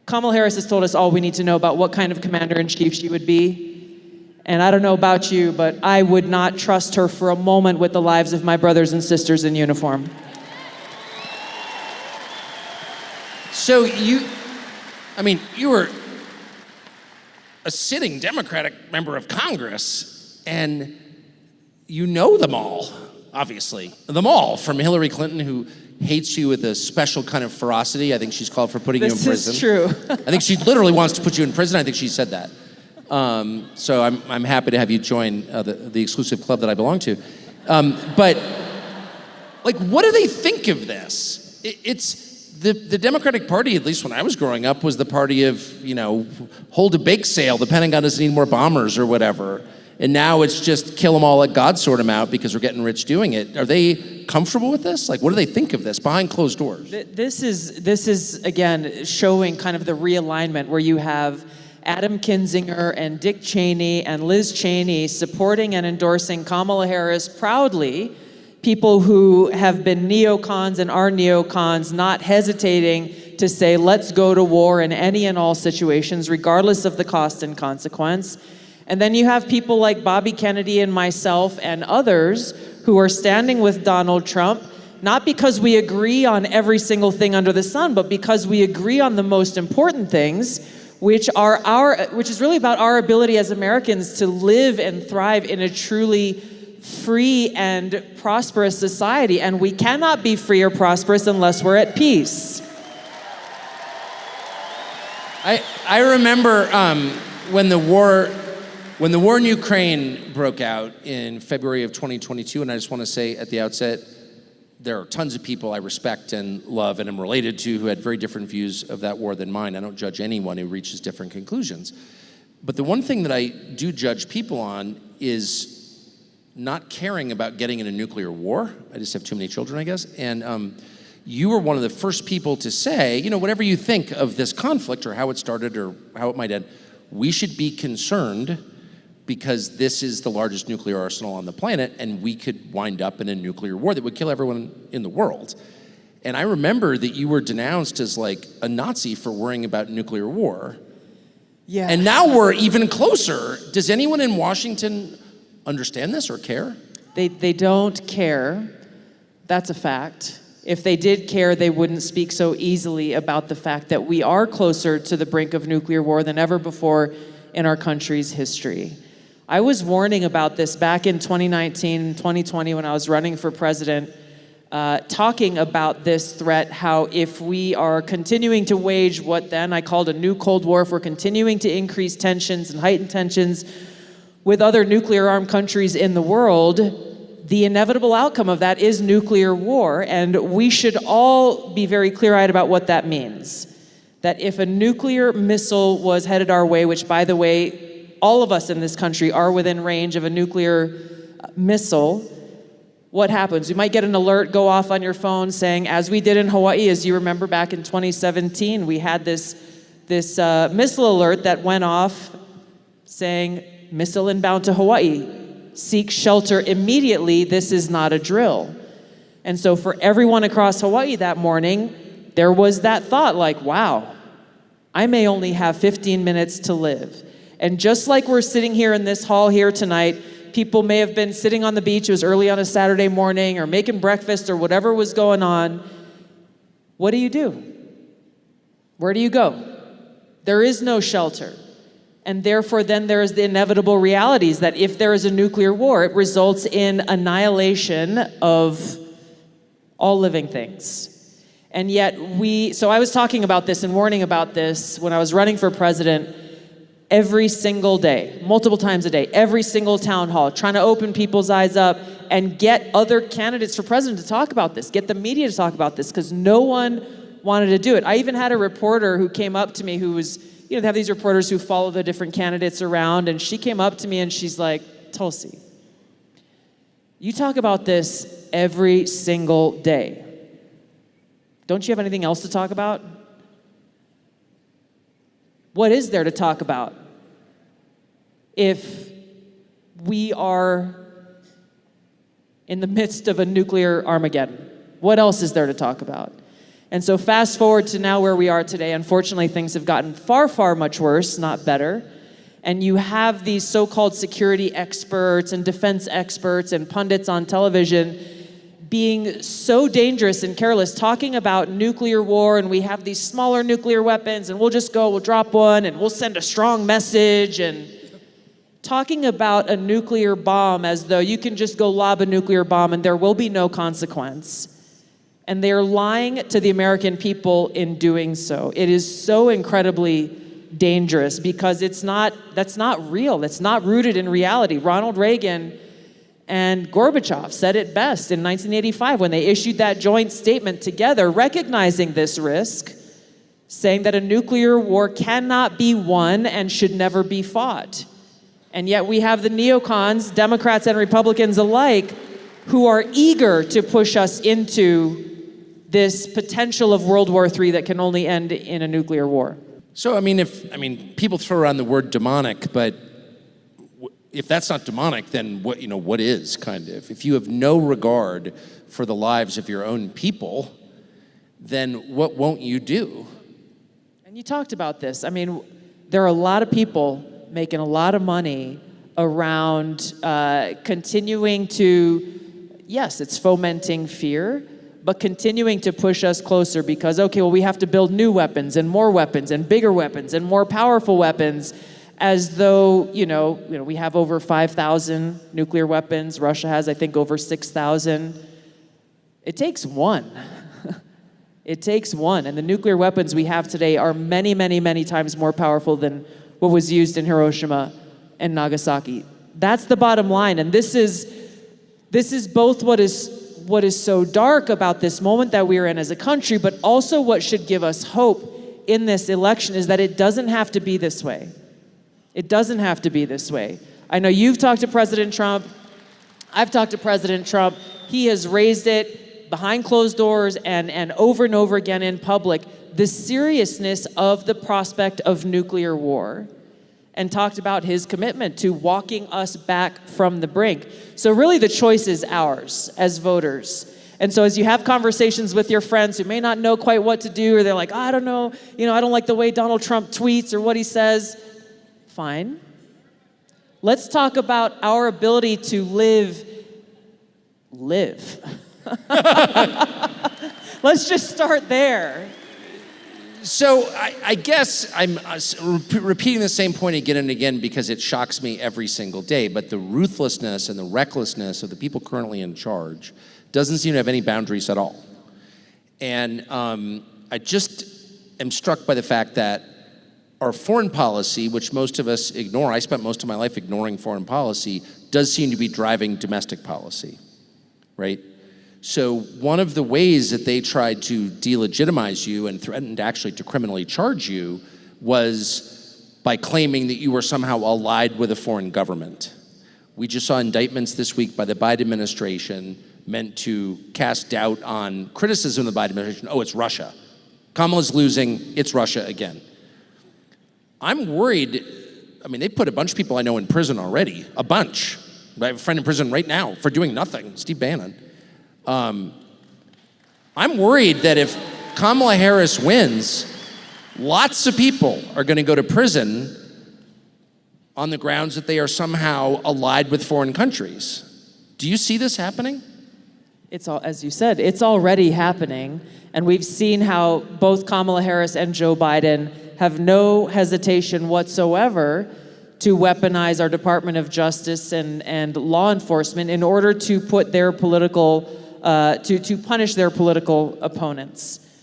Kamala Harris has told us all we need to know about what kind of commander-in-chief she would be. And I don't know about you, but I would not trust her for a moment with the lives of my brothers and sisters in uniform. So you were a sitting Democratic member of Congress, and you know them all, obviously. Them all, from Hillary Clinton, who hates you with a special kind of ferocity. I think she's called for putting you in prison. This is true. I think she literally wants to put you in prison. I think she said that. So I'm happy to have you join the exclusive club that I belong to. But like, what do they think of this? It's the Democratic Party, at least when I was growing up, was the party of, hold a bake sale. The Pentagon doesn't need more bombers or whatever. And now it's just kill them all, let God sort them out because we're getting rich doing it. Are they comfortable with this? Like, what do they think of this behind closed doors? This is again, showing kind of the realignment where you have Adam Kinzinger and Dick Cheney and Liz Cheney supporting and endorsing Kamala Harris proudly, people who have been neocons and are neocons, not hesitating to say, let's go to war in any and all situations, regardless of the cost and consequence. And then you have people like Bobby Kennedy and myself and others who are standing with Donald Trump, not because we agree on every single thing under the sun, but because we agree on the most important things, which is really about our ability as Americans to live and thrive in a truly free and prosperous society. And we cannot be free or prosperous unless we're at peace. I remember when the war in Ukraine broke out in February of 2022, and I just want to say at the outset, there are tons of people I respect and love and am related to who had very different views of that war than mine. I don't judge anyone who reaches different conclusions. But the one thing that I do judge people on is not caring about getting in a nuclear war. I just have too many children, I guess. And you were one of the first people to say, whatever you think of this conflict or how it started or how it might end, we should be concerned because this is the largest nuclear arsenal on the planet, and we could wind up in a nuclear war that would kill everyone in the world. And I remember that you were denounced as like a Nazi for worrying about nuclear war. Yeah. And now we're even closer. Does anyone in Washington understand this or care? They don't care. That's a fact. If they did care, they wouldn't speak so easily about the fact that we are closer to the brink of nuclear war than ever before in our country's history. I was warning about this back in 2019, 2020 when I was running for president, talking about this threat, how if we are continuing to wage what then I called a new Cold War, if we're continuing to increase tensions and heighten tensions with other nuclear-armed countries in the world, the inevitable outcome of that is nuclear war, and we should all be very clear-eyed about what that means. That if a nuclear missile was headed our way, which, by the way, all of us in this country are within range of a nuclear missile, what happens? You might get an alert go off on your phone saying, as we did in Hawaii, as you remember back in 2017, we had this missile alert that went off saying, missile inbound to Hawaii, seek shelter immediately, this is not a drill. And so for everyone across Hawaii that morning, there was that thought like, wow, I may only have 15 minutes to live. And just like we're sitting here in this hall here tonight, people may have been sitting on the beach, it was early on a Saturday morning, or making breakfast or whatever was going on. What do? Where do you go? There is no shelter. And therefore then there is the inevitable realities that if there is a nuclear war, it results in annihilation of all living things. And yet so I was talking about this and warning about this when I was running for president. Every single day, multiple times a day, every single town hall, trying to open people's eyes up and get other candidates for president to talk about this, get the media to talk about this, because no one wanted to do it. I even had a reporter who came up to me who was, they have these reporters who follow the different candidates around, and she came up to me and she's like, Tulsi, you talk about this every single day. Don't you have anything else to talk about? What is there to talk about if we are in the midst of a nuclear Armageddon? What else is there to talk about? And so fast forward to now where we are today, unfortunately things have gotten far, far much worse, not better. And you have these so-called security experts and defense experts and pundits on television being so dangerous and careless, talking about nuclear war, and we have these smaller nuclear weapons, and we'll drop one, and we'll send a strong message, and talking about a nuclear bomb as though you can just go lob a nuclear bomb and there will be no consequence. And they're lying to the American people in doing so. It is so incredibly dangerous because that's not real. It's not rooted in reality. Ronald Reagan and Gorbachev said it best in 1985 when they issued that joint statement together, recognizing this risk, saying that a nuclear war cannot be won and should never be fought. And yet we have the neocons, Democrats and Republicans alike, who are eager to push us into this potential of World War III that can only end in a nuclear war. So, people throw around the word demonic, but if that's not demonic, then what is, kind of? If you have no regard for the lives of your own people, then what won't you do? And you talked about this. There are a lot of people making a lot of money around continuing to, yes, it's fomenting fear, but continuing to push us closer because, we have to build new weapons and more weapons and bigger weapons and more powerful weapons, as though, we have over 5,000 nuclear weapons. Russia has, I think, over 6,000. It takes one. It takes one. And the nuclear weapons we have today are many, many, many times more powerful than what was used in Hiroshima and Nagasaki. That's the bottom line. And this is both what is so dark about this moment that we are in as a country, but also what should give us hope in this election is that it doesn't have to be this way. It doesn't have to be this way. I know you've talked to President Trump. I've talked to President Trump. He has raised it behind closed doors and over again in public, the seriousness of the prospect of nuclear war, and talked about his commitment to walking us back from the brink. So really the choice is ours as voters. And so as you have conversations with your friends who may not know quite what to do, or they're like, I don't know, I don't like the way Donald Trump tweets or what he says, fine. Let's talk about our ability to live. Let's just start there. So I guess I'm repeating the same point again and again because it shocks me every single day, but the ruthlessness and the recklessness of the people currently in charge doesn't seem to have any boundaries at all. And I just am struck by the fact that our foreign policy, which most of us ignore, I spent most of my life ignoring foreign policy, does seem to be driving domestic policy, right? So one of the ways that they tried to delegitimize you and threatened actually to criminally charge you was by claiming that you were somehow allied with a foreign government. We just saw indictments this week by the Biden administration meant to cast doubt on criticism of the Biden administration. Oh, it's Russia. Kamala's losing, it's Russia again. I'm worried, they put a bunch of people I know in prison already, a bunch. I have a friend in prison right now for doing nothing, Steve Bannon. I'm worried that if Kamala Harris wins, lots of people are going to go to prison on the grounds that they are somehow allied with foreign countries. Do you see this happening? It's all, as you said, it's already happening. And we've seen how both Kamala Harris and Joe Biden have no hesitation whatsoever to weaponize our Department of Justice and law enforcement in order to put their political, to punish their political opponents.